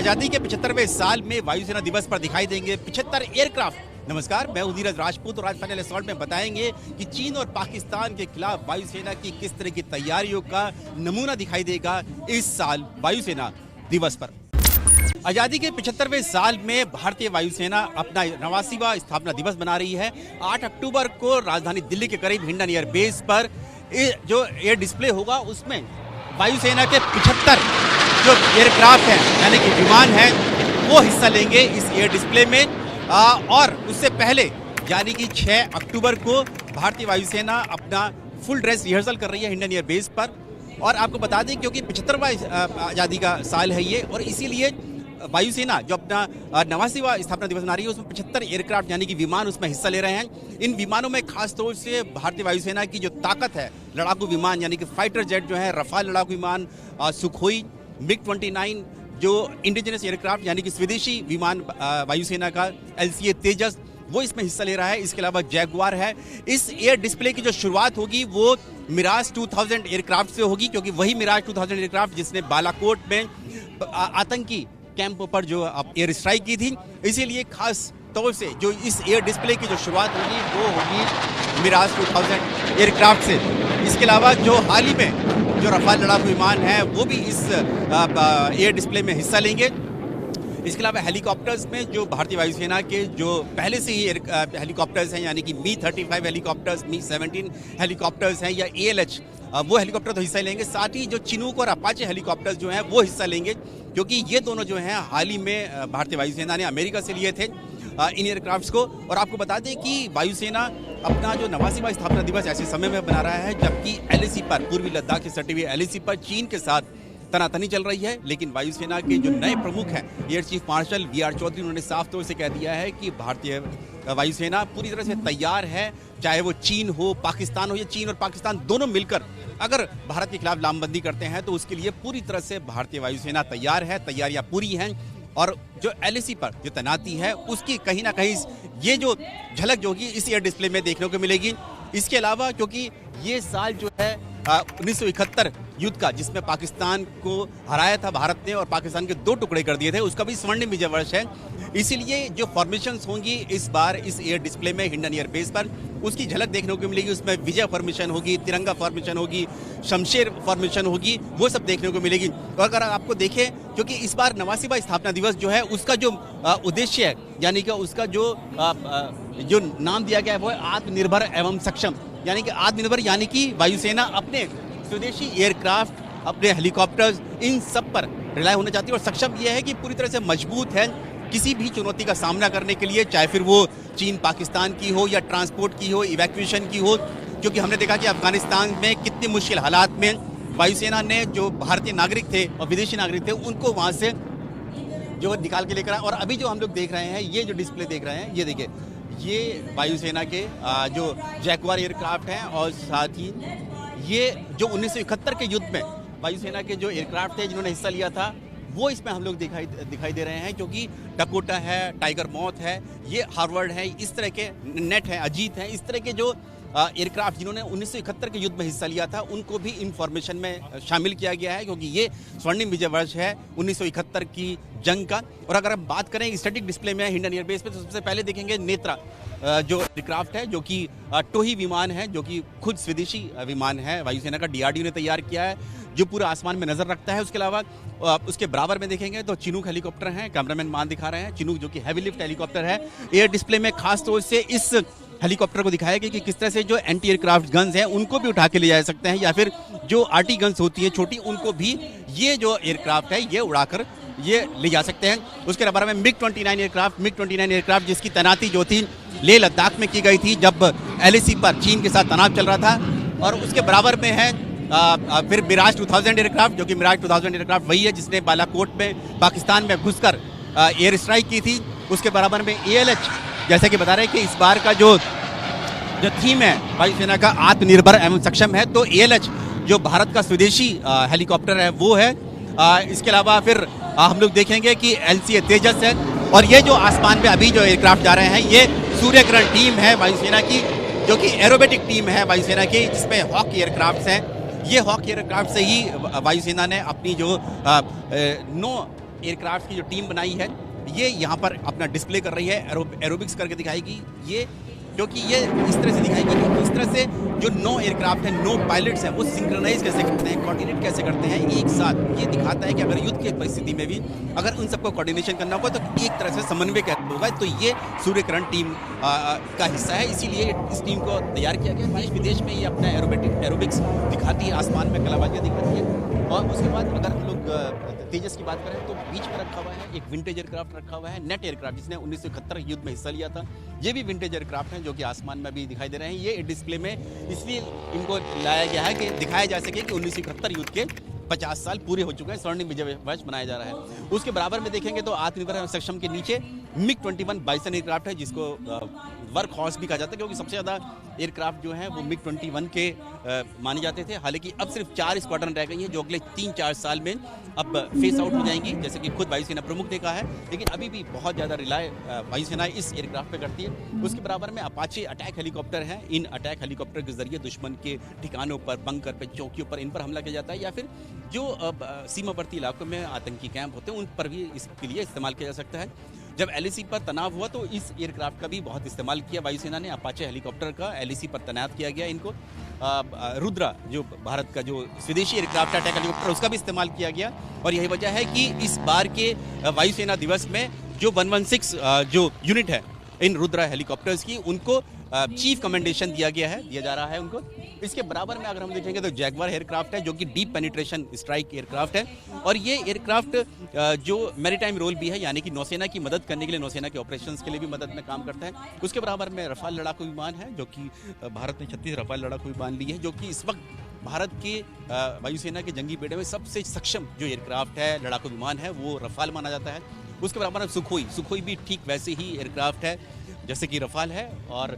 आजादी के 75वें साल में वायुसेना दिवस पर दिखाई देंगे 75 एयरक्राफ्ट। नमस्कार, मैं नीरज राजपूत और आज फाइनल असॉल्ट में बताएंगे कि चीन और पाकिस्तान के खिलाफ वायुसेना की किस तरह की तैयारियों का नमूना दिखाई देगा इस साल वायुसेना दिवस पर। आजादी के 75वें साल में भारतीय वायुसेना अपना 89वां स्थापना दिवस मना रही है। 8 अक्टूबर को राजधानी दिल्ली के करीब हिंडन एयर बेस पर जो एयर डिस्प्ले होगा उसमें वायुसेना के 75 जो एयरक्राफ्ट हैं यानी कि विमान हैं वो हिस्सा लेंगे इस एयर डिस्प्ले में। और उससे पहले यानी कि 6 अक्टूबर को भारतीय वायुसेना अपना फुल ड्रेस रिहर्सल कर रही है हिंडन एयर बेस पर। और आपको बता दें क्योंकि 75वां आज़ादी का साल है ये, और इसीलिए वायुसेना जो अपना 89वां स्थापना दिवस मना रही है उसमें 75 एयरक्राफ्ट यानी कि विमान उसमें हिस्सा ले रहे हैं। इन विमानों में खास तौर से भारतीय वायुसेना की जो ताकत है, लड़ाकू विमान यानी कि फाइटर जेट जो है, रफाल लड़ाकू विमान, सुखोई, मिग-29 जो इंडिजिनस एयरक्राफ्ट यानी कि स्वदेशी विमान वायुसेना का LCA तेजस, वो इसमें हिस्सा ले रहा है। इसके अलावा जैगुआर है। इस एयर डिस्प्ले की जो शुरुआत होगी वो मिराज 2000 एयरक्राफ्ट से होगी, क्योंकि वही मिराज 2000 एयरक्राफ्ट जिसने बालाकोट में आतंकी कैंप पर जो एयर स्ट्राइक की थी, इसीलिए खास तौर से जो इस एयर डिस्प्ले की जो शुरुआत होगी वो होगी मिराज 2000 एयरक्राफ्ट से। इसके अलावा जो हाल ही में जो रफाल लड़ाकू विमान है वो भी इस एयर डिस्प्ले में हिस्सा लेंगे। इसके अलावा हेलीकॉप्टर्स में जो भारतीय वायुसेना के जो पहले से ही हेलीकॉप्टर्स हैं यानी कि Mi-35 हेलीकॉप्टर्स, Mi-17 हेलीकॉप्टर्स हैं या ALH, वो हेलीकॉप्टर तो हिस्सा लेंगे। साथ ही जो चिनूक और अपाचे हेलीकॉप्टर्स जो हैं वो हिस्सा लेंगे, क्योंकि ये दोनों जो हैं हाल ही में भारतीय वायुसेना ने अमेरिका से लिए थे इन एयरक्राफ्ट्स को। और आपको बता दें कि वायुसेना अपना जो 89वां स्थापना दिवस ऐसे समय में बना रहा है जबकि LAC पर, पूर्वी लद्दाख से सटे हुए LAC पर चीन के साथ तनातनी चल रही है। लेकिन वायुसेना के जो नए प्रमुख हैं air chief marshal VR Chaudhary, उन्होंने साफ तौर से कह दिया है कि भारतीय वायुसेना पूरी तरह से तैयार है, चाहे वो चीन हो, पाकिस्तान हो, या चीन और पाकिस्तान दोनों मिलकर अगर भारत के खिलाफ लामबंदी करते हैं तो उसके लिए पूरी तरह से भारतीय वायुसेना तैयार है, तैयारियां पूरी हैं। और जो LAC पर जो तैनाती है उसकी कहीं ना कहीं ये जो झलक जो होगी इस एयर डिस्प्ले में देखने को मिलेगी। इसके अलावा क्योंकि ये साल जो है 1971 युद्ध का, जिसमें पाकिस्तान को हराया था भारत ने और पाकिस्तान के 2 टुकड़े कर दिए थे, उसका भी स्वर्णिम विजय वर्ष है। इसीलिए जो फॉर्मेशंस होंगी इस बार इस एयर डिस्प्ले में हिंडन एयर बेस पर, उसकी झलक देखने को मिलेगी। उसमें विजय फॉर्मेशन होगी, तिरंगा फॉर्मेशन होगी, शमशेर फॉर्मेशन होगी, वो सब देखने को मिलेगी। और अगर आपको देखें क्योंकि इस बार 89वां स्थापना दिवस जो है उसका जो उद्देश्य है यानी कि उसका जो नाम दिया गया है वो है आत्मनिर्भर एवं सक्षम। यानी कि आत्मनिर्भर यानी कि वायुसेना अपने स्वदेशी एयरक्राफ्ट, अपने हेलीकॉप्टर्स, इन सब पर रिलाय होना चाहती है। और सक्षम यह है कि पूरी तरह से मजबूत है किसी भी चुनौती का सामना करने के लिए, चाहे फिर वो चीन पाकिस्तान की हो या ट्रांसपोर्ट की हो, इवैक्यूएशन की हो। क्योंकि हमने देखा कि अफगानिस्तान में कितनी मुश्किल हालात में वायुसेना ने जो भारतीय नागरिक थे और विदेशी नागरिक थे उनको वहाँ से जो निकाल के लेकर आए। और अभी जो हम लोग देख रहे हैं, ये जो डिस्प्ले देख रहे हैं, ये देखिए, ये वायुसेना के जो जैगुआर एयरक्राफ्ट हैं। और साथ ही ये जो 1971 के युद्ध में वायुसेना के जो एयरक्राफ्ट थे जिन्होंने हिस्सा लिया था वो इसमें हम लोग दिखाई दे रहे हैं, क्योंकि डकोटा है, टाइगर मॉथ है, ये हार्वर्ड है, इस तरह के नेट है, अजीत है, इस तरह के जो एयरक्राफ्ट जिन्होंने 1971 के युद्ध में हिस्सा लिया था उनको भी इन्फॉर्मेशन में शामिल किया गया है, क्योंकि ये स्वर्णिम विजय वर्ष है 1971 की जंग का। और अगर हम बात करें स्टैटिक डिस्प्ले में हिंडन एयर बेस पे, तो सबसे पहले देखेंगे नेत्रा जो एयरक्राफ्ट है, जो कि टोही विमान है, जो कि खुद स्वदेशी विमान है, वायुसेना का DRDO ने तैयार किया है, जो पूरा आसमान में नजर रखता है। उसके अलावा उसके बराबर में देखेंगे तो चिनूक हेलीकॉप्टर हैं, कैमरामैन मान दिखा रहे हैं, चिनूक जो कि हैवी लिफ्ट हेलीकॉप्टर है। एयर डिस्प्ले में खास तौर से इस हेलीकॉप्टर को दिखाया गया कि किस तरह से जो एंटी एयरक्राफ्ट गन्स हैं उनको भी उठा के ले जा सकते हैं, या फिर जो RT गन्स होती है छोटी, उनको भी ये जो एयरक्राफ्ट है ये उड़ाकर ये ले जा सकते हैं। उसके बराबर में मिग-29 एयरक्राफ्ट जिसकी तैनाती जो थी लेह लद्दाख में की गई थी जब LAC पर चीन के साथ तनाव चल रहा था। और उसके बराबर में है फिर मिराज 2000 एयरक्राफ्ट, जो कि मिराज 2000 एयरक्राफ्ट वही है जिसने बालाकोट में पाकिस्तान में घुसकर एयर स्ट्राइक की थी। उसके बराबर में ALH, जैसे कि बता रहे हैं कि इस बार का जो थीम है वायुसेना का आत्मनिर्भर एवं सक्षम है, तो ALH जो भारत का स्वदेशी हेलीकॉप्टर है वो है। इसके अलावा फिर हम लोग देखेंगे कि LCA तेजस है। और ये जो आसमान में अभी जो एयरक्राफ्ट जा रहे हैं ये सूर्यकिरण टीम है वायुसेना की, जो कि एरोबेटिक टीम है वायुसेना की, जिसमें हॉक एयरक्राफ्ट हैं। ये हॉक एयरक्राफ्ट से ही वायुसेना ने अपनी जो 9 एयरक्राफ्ट की जो टीम बनाई है ये यहाँ पर अपना डिस्प्ले कर रही है, एरोबिक्स करके दिखाएगी ये, क्योंकि ये इस तरह से दिखाएगी कि इस तरह से जो 9 एयरक्राफ्ट हैं, 9 पायलट्स हैं, वो सिंक्रोनाइज कैसे करते हैं, कोऑर्डिनेट कैसे करते हैं एक साथ। ये दिखाता है कि अगर युद्ध की परिस्थिति में भी अगर उन सबको कोऑर्डिनेशन करना होगा तो एक तरह से समन्वय कैसे होगा। तो ये सूर्यकिरण टीम का हिस्सा है, इसीलिए इस टीम को तैयार किया गया। देश विदेश में ये अपना एरोबिक्स दिखाती है, आसमान में कलाबाजियाँ दिखाती है। और उसके बाद अगर हम लोग तेजस की बात करें तो बीच में रखा हुआ है एक विंटेज एयरक्राफ्ट रखा हुआ है, नेट एयरक्राफ्ट, जिसने 1971 युद्ध में हिस्सा लिया था। ये भी विंटेज एयरक्राफ्ट हैं जो कि आसमान में भी दिखाई दे रहे हैं। ये डिस्प्ले में इसलिए इनको लाया गया है कि दिखाया जा सके कि 1971 युद्ध के 50 साल पूरे हो चुके हैं, स्वर्णिम विजय वर्ष मनाया जा रहा है। उसके बराबर में देखेंगे तो आत्मनिर्भर सक्षम के नीचे MiG-21 बाइसन एयरक्राफ्ट है, जिसको वर्क हॉर्स भी कहा जाता है, क्योंकि सबसे ज़्यादा एयरक्राफ्ट जो है वो MiG-21 के माने जाते थे। हालांकि अब सिर्फ 4 स्क्वाड्रन रह गई हैं जो अगले 3-4 साल में अब फेस आउट हो जाएंगी, जैसे कि खुद वायुसेना प्रमुख ने कहा है। लेकिन अभी भी बहुत ज़्यादा रिलाय वायुसेना इस एयरक्राफ्ट पे करती है। उसके बराबर में अपाचे अटैक हेलीकॉप्टर हैं। इन अटैक हेलीकॉप्टर के जरिए दुश्मन के ठिकानों पर, बंकर पर, चौकियों पर इन पर हमला किया जाता है, या फिर जो सीमावर्ती इलाकों में आतंकी कैंप होते हैं उन पर भी इसके लिए इस्तेमाल किया जा सकता है। जब LAC पर तनाव हुआ तो इस एयरक्राफ्ट का भी बहुत इस्तेमाल किया वायुसेना ने। अपाचे हेलीकॉप्टर का LAC पर तैनात किया गया। इनको रुद्रा जो भारत का जो स्वदेशी एयरक्राफ्ट अटैक हेलीकॉप्टर उसका भी इस्तेमाल किया गया। और यही वजह है कि इस बार के वायुसेना दिवस में जो 116 जो यूनिट है इन रुद्रा हेलीकॉप्टर्स की, उनको चीफ कमेंडेशन दिया जा रहा है उनको। इसके बराबर में अगर हम देखेंगे तो जैगवार एयरक्राफ्ट है जो कि डीप पेनिट्रेशन स्ट्राइक एयरक्राफ्ट है। और ये एयरक्राफ्ट जो मैरीटाइम रोल भी है, यानी कि नौसेना की मदद करने के लिए, नौसेना के ऑपरेशंस के लिए भी मदद में काम करता है। उसके बराबर में रफाल लड़ाकू विमान है, जो कि भारत ने 36 रफाल लड़ाकू विमान लिए हैं, जो कि इस वक्त भारत के वायुसेना के जंगी बेड़े में सबसे सक्षम जो एयरक्राफ्ट है, लड़ाकू विमान है, वो रफाल माना जाता है। उसके बराबर में सुखोई भी ठीक वैसे ही एयरक्राफ्ट है जैसे कि रफाल है। और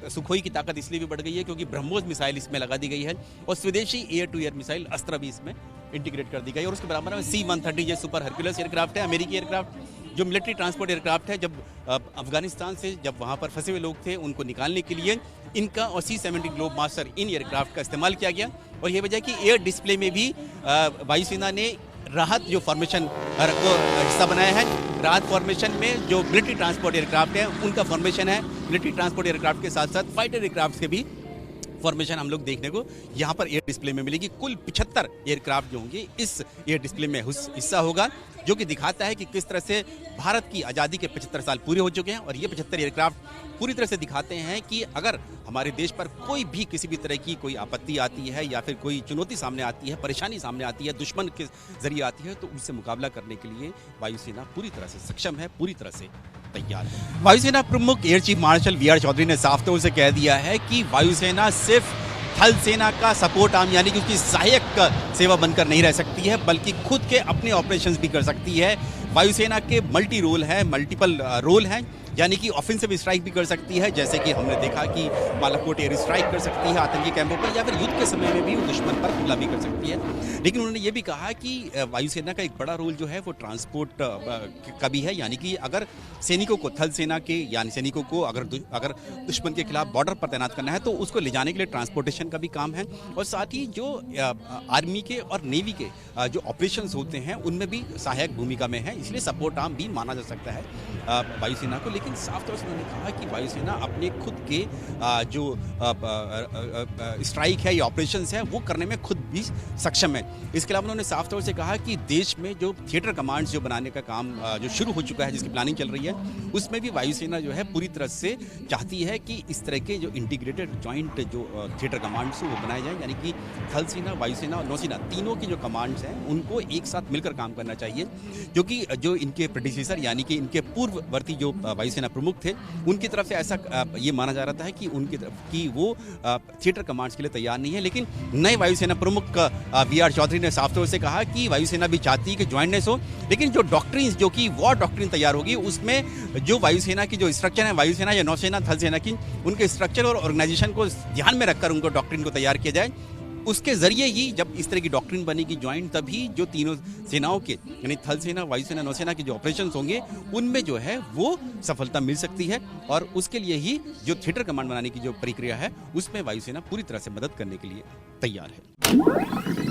सुखोई की ताकत इसलिए भी बढ़ गई है क्योंकि ब्रह्मोस मिसाइल इसमें लगा दी गई है, और स्वदेशी एयर टू एयर मिसाइल अस्त्र भी इसमें इंटीग्रेट कर दी गई। और उसके बराबर में C-130 ये सुपर हरक्यूलस एयरक्राफ्ट है, अमेरिकी एयरक्राफ्ट, जो मिलिट्री ट्रांसपोर्ट एयरक्राफ्ट है। जब अफगानिस्तान से जब वहाँ पर फंसे हुए लोग थे उनको निकालने के लिए इनका और C-70 globe master in aircraft का इस्तेमाल किया गया। और ये वजह कि एयर डिस्प्ले में भी वायुसेना ने राहत जो फॉर्मेशन को हिस्सा बनाया है। राहत फॉर्मेशन में जो मिलिट्री ट्रांसपोर्ट एयरक्राफ्ट है उनका फॉर्मेशन है। मिलिट्री ट्रांसपोर्ट एयरक्राफ्ट के साथ साथ फाइटर एयरक्राफ्ट के भी फॉर्मेशन हम लोग देखने को यहाँ पर एयर डिस्प्ले में मिलेगी। कुल 75 एयरक्राफ्ट जो होंगे इस एयर डिस्प्ले में हिस्सा होगा, जो कि दिखाता है कि किस तरह से भारत की आज़ादी के 75 साल पूरे हो चुके हैं। और ये 75 एयरक्राफ्ट पूरी तरह से दिखाते हैं कि अगर हमारे देश पर कोई भी किसी भी तरह की कोई आपत्ति आती है या फिर कोई चुनौती सामने आती है, परेशानी सामने आती है, दुश्मन के जरिए आती है, तो उससे मुकाबला करने के लिए वायुसेना पूरी तरह से सक्षम है, पूरी तरह से तैयार है। वायुसेना प्रमुख air chief marshal VR Chaudhary ने साफ तौर से कह दिया है कि वायुसेना सिर्फ थल सेना का सपोर्ट आर्म यानी कि उसकी सहायक सेवा बनकर नहीं रह सकती है, बल्कि खुद के अपने ऑपरेशंस भी कर सकती है। वायुसेना के मल्टीपल रोल हैं, यानी कि ऑफेंसिव स्ट्राइक भी कर सकती है, जैसे कि हमने देखा कि बालाकोट एयर स्ट्राइक कर सकती है आतंकी कैंपों पर, या फिर युद्ध के समय में भी दुश्मन पर हमला भी कर सकती है। लेकिन उन्होंने ये भी कहा कि वायुसेना का एक बड़ा रोल जो है वो ट्रांसपोर्ट का भी है, यानी कि अगर सैनिकों को थल सेना के यानी सैनिकों को अगर दुश्मन के खिलाफ बॉर्डर पर तैनात करना है तो उसको ले जाने के लिए ट्रांसपोर्टेशन का भी काम है। और साथ ही जो आर्मी के और नेवी के जो ऑपरेशंस होते हैं उनमें भी सहायक भूमिका में है, इसलिए सपोर्ट आर्म भी माना जा सकता है वायुसेना को। लेकिन साफ तौर से उन्होंने कहा कि वायुसेना अपने खुद के जो स्ट्राइक है या ऑपरेशंस है वो करने में खुद भी सक्षम है। इसके अलावा उन्होंने साफ तौर से कहा कि देश में जो थिएटर कमांड्स जो बनाने का काम जो शुरू हो चुका है, जिसकी प्लानिंग चल रही है, उसमें भी वायुसेना जो है पूरी तरह से चाहती है कि इस तरह के जो इंटीग्रेटेड जॉइंट जो थिएटर कमांड्स वो बनाए जाएं, यानी कि थल सेना, वायुसेना और नौसेना तीनों की जो कमांड्स हैं उनको एक साथ मिलकर काम करना चाहिए। क्योंकि जो इनके प्रेडिसेसर यानी कि इनके पूर्ववर्ती जो वायुसेना प्रमुख थे उनकी तरफ से ऐसा ये माना जा रहा था कि उनकी तरफ कि वो थिएटर कमांड्स के लिए तैयार नहीं है। लेकिन नए वायुसेना प्रमुख VR चौधरी ने साफ तौर से कहा कि वायुसेना भी चाहती है कि ज्वाइंटनेस हो, लेकिन जो डॉक्ट्रिन जो कि वॉर डॉक्ट्रिन तैयार होगी उसमें जो वायुसेना की जो स्ट्रक्चर है, वायुसेना या नौसेना थल सेना की, उनके स्ट्रक्चर और ऑर्गेनाइजेशन को ध्यान में रखकर उनको डॉक्ट्रिन को तैयार किया जाए। उसके जरिए ही जब इस तरह की डॉक्ट्रिन बनेगी ज्वाइंट, तभी जो तीनों सेनाओं के यानी थल सेना, वायुसेना, नौसेना के जो ऑपरेशंस होंगे उनमें जो है वो सफलता मिल सकती है। और उसके लिए ही जो थिएटर कमांड बनाने की जो प्रक्रिया है उसमें वायुसेना पूरी तरह से मदद करने के लिए तैयार है।